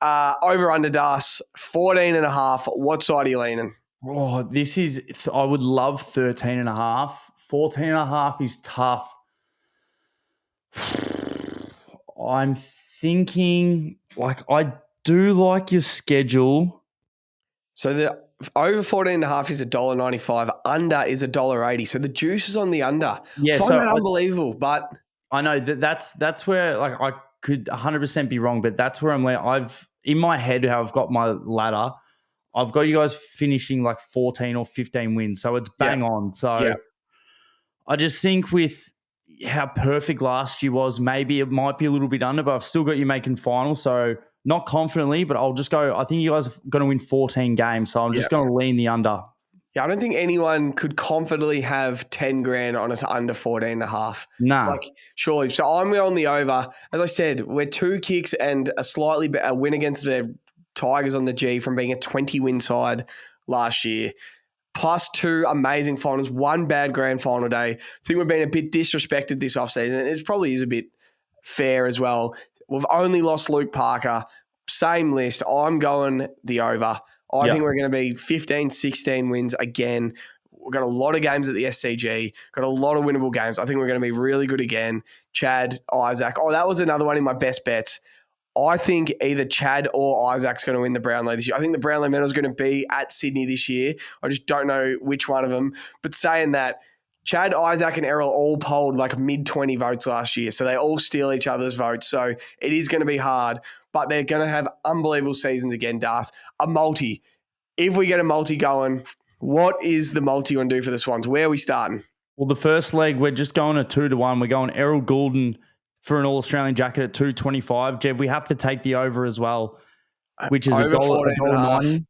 Over under Das, 14.5. What side are you leaning? Oh, this is, I would love 13.5. 14.5 is tough. I'm thinking, I do like your schedule. So the over 14.5 is $1.95. Under is $1.80. So the juice is on the under. Yeah, so unbelievable. But I know that's where I could 100% be wrong, but that's where I'm like I've in my head how I've got my ladder. I've got you guys finishing like 14 or 15 wins, so it's bang on. So I just think with how perfect last year was, maybe it might be a little bit under, but I've still got you making finals. So not confidently, but I'll just go. I think you guys are going to win 14 games, so I'm just going to lean the under. Yeah, I don't think anyone could confidently have 10 grand on us under 14.5. Nah. Surely. So I'm going the over. As I said, we're 2 kicks and a slightly better win against the Tigers on the G from being a 20-win side last year. Plus 2 amazing finals, 1 bad grand final day. I think we've been a bit disrespected this offseason, and it probably is a bit fair as well. We've only lost Luke Parker. Same list. I'm going the over. I think we're going to be 15, 16 wins again. We've got a lot of games at the SCG, got a lot of winnable games. I think we're going to be really good again. Chad, Isaac. Oh, that was another one in my best bets. I think either Chad or Isaac's going to win the Brownlow this year. I think the Brownlow medal is going to be at Sydney this year. I just don't know which one of them. But saying that, Chad, Isaac, and Errol all polled like mid-20 votes last year. So they all steal each other's votes. So it is going to be hard. But they're going to have unbelievable seasons again, Das. A multi. If we get a multi going, what is the multi you want to do for the Swans? Where are we starting? Well, the first leg, we're just going a 2-1. We're going Errol Goulden for an All-Australian jacket at $2.25. Jeff, we have to take the over as well, which is $1.90.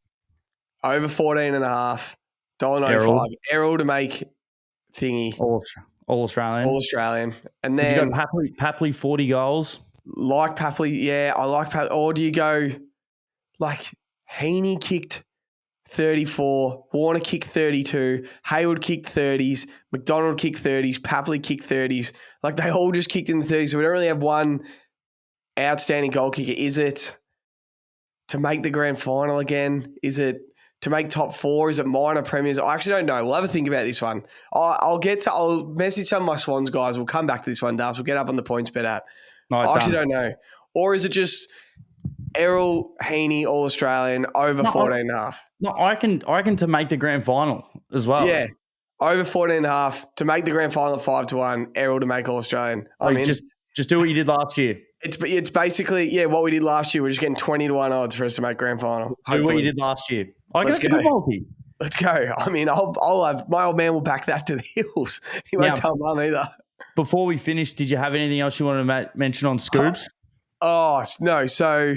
Over 14.5. $1.95. Errol to make thingy. All-Australian. All-Australian. And then... Did you go Papley 40 goals? Like Papley, yeah. I like Papley. Or do you go like Heeney kicked 34, Warner kicked 32, Hayward kicked 30s, McDonald kicked 30s, Papley kicked 30s. Like they all just kicked in the 30s. So we don't really have one outstanding goal kicker. Is it to make the grand final again? Is it to make top 4? Is it minor premiers? I actually don't know. We'll have a think about this one. I'll message some of my Swans guys. We'll come back to this one, Das. We'll get up on the points bet app. I actually don't know. Or is it just Errol Heeney, All Australian, over No, 14 and a half. No, I reckon to make the grand final as well. Yeah. Over 14 and a half to make the grand final at 5-1, Errol to make All Australian. I Like, mean, just do what you did last year. it's basically, what we did last year. We're just getting 20-1 odds for us to make grand final. Do Hopefully. what you did last year. I reckon Let's it's a good go. multi. Let's go. I mean, I'll have my old man will back that to the hills. He won't tell mum either. Before we finish, did you have anything else you wanted to mention on scoops? Oh, no. So,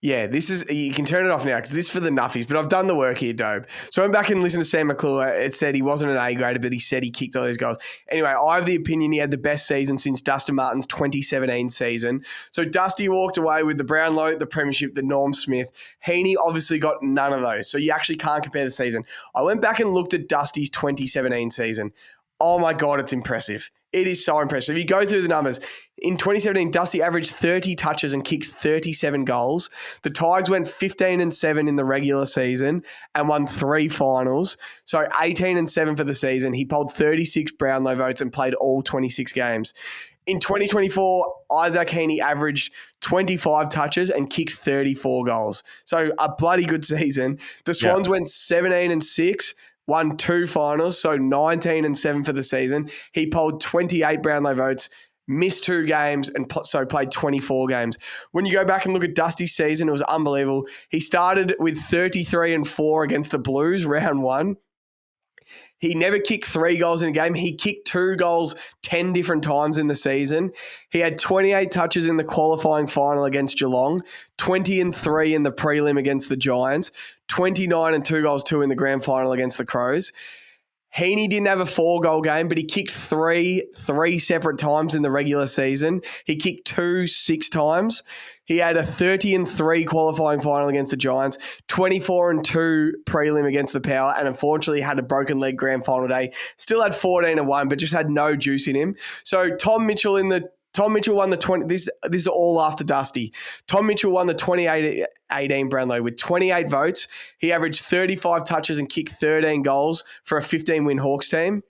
this is, you can turn it off now because this is for the nuffies, but I've done the work here, Dope. So I went back and listened to Sam McClure. It said he wasn't an A grader, but he said he kicked all those goals. Anyway, I have the opinion he had the best season since Dustin Martin's 2017 season. So Dusty walked away with the Brownlow, the Premiership, the Norm Smith. Heeney obviously got none of those. So you actually can't compare the season. I went back and looked at Dusty's 2017 season. Oh my God, it's impressive. It is so impressive. If you go through the numbers, in 2017, Dusty averaged 30 touches and kicked 37 goals. The Tigers went 15-7 in the regular season and won 3 finals. So 18-7 for the season. He polled 36 Brownlow votes and played all 26 games. In 2024, Isaac Heeney averaged 25 touches and kicked 34 goals. So a bloody good season. The Swans went 17-6. Won 2 finals, so 19-7 for the season. He polled 28 Brownlow votes, missed 2 games, and so played 24 games. When you go back and look at Dusty's season, it was unbelievable. He started with 33-4 against the Blues, round 1. He never kicked 3 goals in a game. He kicked 2 goals 10 different times in the season. He had 28 touches in the qualifying final against Geelong, 20-3 in the prelim against the Giants, 29 and 2 goals 2 in the grand final against the Crows. Heeney didn't have a 4-goal game, but he kicked three separate times in the regular season. He kicked 2 6 times. He had a 30-3 qualifying final against the Giants, 24-2 prelim against the Power, and unfortunately had a broken leg grand final day. Still had 14-1, but just had no juice in him. So Tom Mitchell won the 20. This is all after Dusty. Tom Mitchell won the 2018 Brownlow with 28 votes. He averaged 35 touches and kicked 13 goals for a 15-win Hawks team.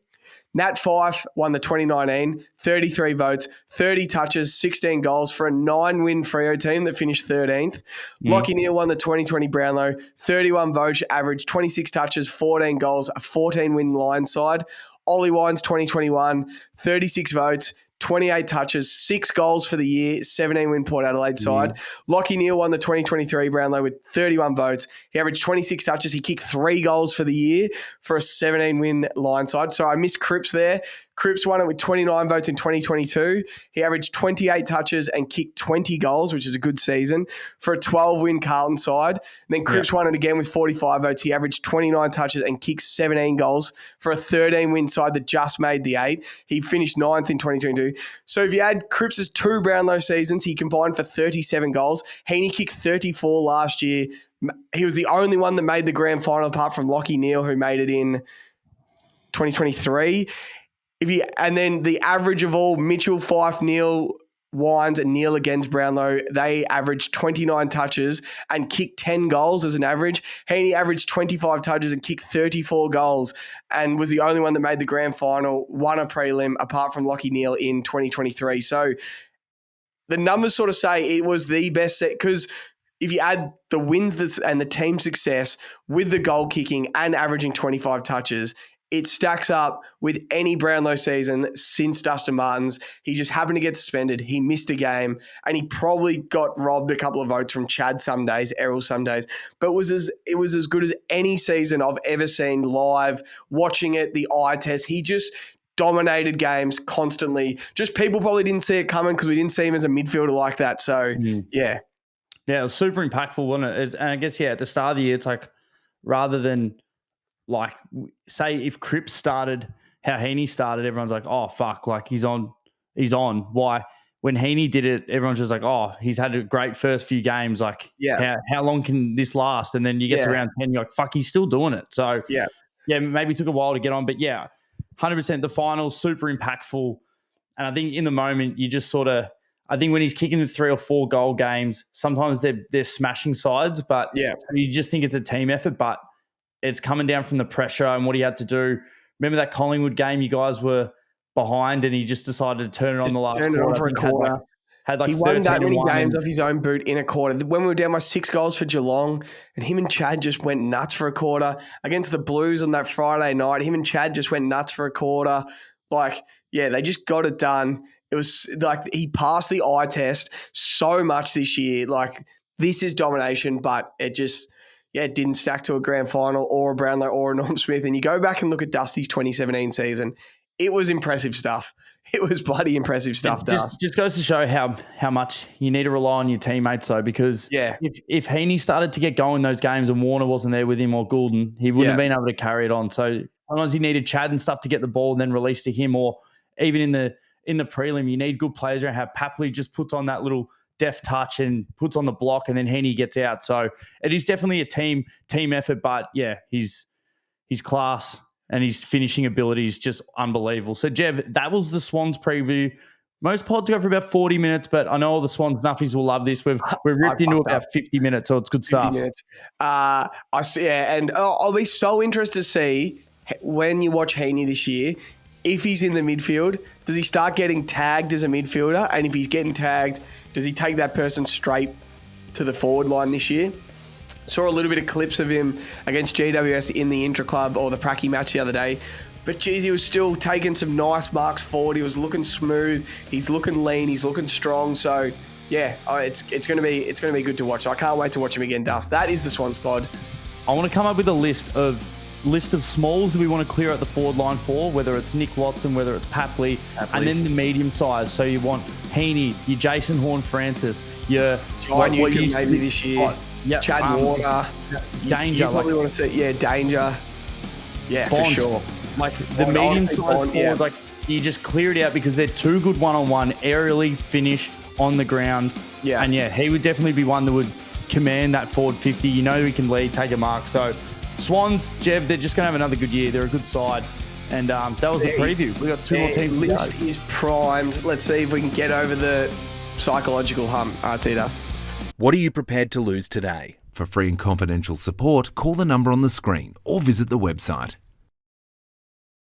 Nat Fyfe won the 2019, 33 votes, 30 touches, 16 goals for a 9-win Freo team that finished 13th. Lachie Neale won the 2020 Brownlow, 31 votes, averaged 26 touches, 14 goals, a 14-win Lions side. Ollie Wines 2021, 36 votes, 28 touches, 6 goals for the year, 17-win Port Adelaide side. Lachie Neale won the 2023 Brownlow with 31 votes. He averaged 26 touches. He kicked 3 goals for the year for a 17-win Lions side. So I missed Cripps there. Cripps won it with 29 votes in 2022. He averaged 28 touches and kicked 20 goals, which is a good season, for a 12-win Carlton side. And then Cripps won it again with 45 votes. He averaged 29 touches and kicked 17 goals for a 13-win side that just made the 8. He finished 9th in 2022. So if you add Cripps' 2 Brownlow seasons, he combined for 37 goals. Heeney kicked 34 last year. He was the only one that made the grand final apart from Lachie Neale, who made it in 2023. And then the average of all, Mitchell, Fyfe, Neale, Wines, and Neale against Brownlow, they averaged 29 touches and kicked 10 goals as an average. Heeney averaged 25 touches and kicked 34 goals and was the only one that made the grand final, won a prelim, apart from Lachie Neale in 2023. So the numbers sort of say it was the best set, because if you add the wins and the team success with the goal kicking and averaging 25 touches, it stacks up with any Brownlow season since Dustin Martin's. He just happened to get suspended. He missed a game, and he probably got robbed a couple of votes from Chad some days, Errol some days. But it was as good as any season I've ever seen live, watching it, the eye test. He just dominated games constantly. Just people probably didn't see it coming because we didn't see him as a midfielder like that. So, yeah. Yeah, it was super impactful, wasn't it? And I guess, at the start of the year, it's like, rather than, like, say if Cripps started how Heeney started, everyone's like, oh, fuck, like he's on. Why? When Heeney did it, everyone's just like, oh, he's had a great first few games. Like, how long can this last? And then you get to round 10, you're like, fuck, he's still doing it. So, maybe it took a while to get on. But, 100% the finals, super impactful. And I think in the moment, you just sort of, I think when he's kicking the 3 or 4 goal games, sometimes they're smashing sides, but you just think it's a team effort. But it's coming down from the pressure and what he had to do. Remember that Collingwood game? You guys were behind and he just decided to turn it on the last quarter. For a quarter. had like He won 13 that and many 1 games and- off his own boot in a quarter. When we were down by 6 goals for Geelong, and him and Chad just went nuts for a quarter. Against the Blues on that Friday night, him and Chad just went nuts for a quarter. Like, yeah, they just got it done. It was like he passed the eye test so much this year. Like, this is domination, but it just, it didn't stack to a grand final or a Brownlow or a Norm Smith. And you go back and look at Dusty's 2017 season, it was impressive stuff. It was bloody impressive stuff, Dust. Just goes to show how much you need to rely on your teammates, though, because if Heeney started to get going those games and Warner wasn't there with him or Goulden, he wouldn't have been able to carry it on. So sometimes he needed Chad and stuff to get the ball and then release to him, or even in the prelim, you need good players around. How Papley just puts on that little deft touch and puts on the block, and then Heeney gets out. So it is definitely a team effort, but yeah, his class and his finishing ability is just unbelievable. So, Jev, that was the Swans preview. Most pods go for about 40 minutes, but I know all the Swans nuffies will love this. We've ripped into about 50 minutes, so it's good stuff. 50 minutes. I see, and I'll be so interested to see when you watch Heeney this year, if he's in the midfield, does he start getting tagged as a midfielder? And if he's getting tagged, does he take that person straight to the forward line this year? Saw a little bit of clips of him against GWS in the intra-club or the Pracky match the other day. But geez, he was still taking some nice marks forward. He was looking smooth. He's looking lean. He's looking strong. So yeah, it's going to be good to watch. So I can't wait to watch him again, Dust. That is the Swans pod. I want to come up with a list of smalls that we want to clear out the forward line for, whether it's Nick Watson, whether it's Papley, and then the medium size. So you want Heeney, your Jason Horn-Francis, your John Newcomb maybe this year. Chad Warner. Danger. You probably want to see, Danger. Yeah, Bond, for sure. Like the medium-sized forward, like you just clear it out because they're too good one-on-one, aerially finish on the ground. Yeah. And yeah, he would definitely be one that would command that forward 50. You know he can lead, take a mark. So Swans, Jev, they're just going to have another good year. They're a good side. And that was the preview. We got 2 more teams. The list is primed. Let's see if we can get over the psychological hump. See us. What are you prepared to lose today? For free and confidential support, call the number on the screen or visit the website.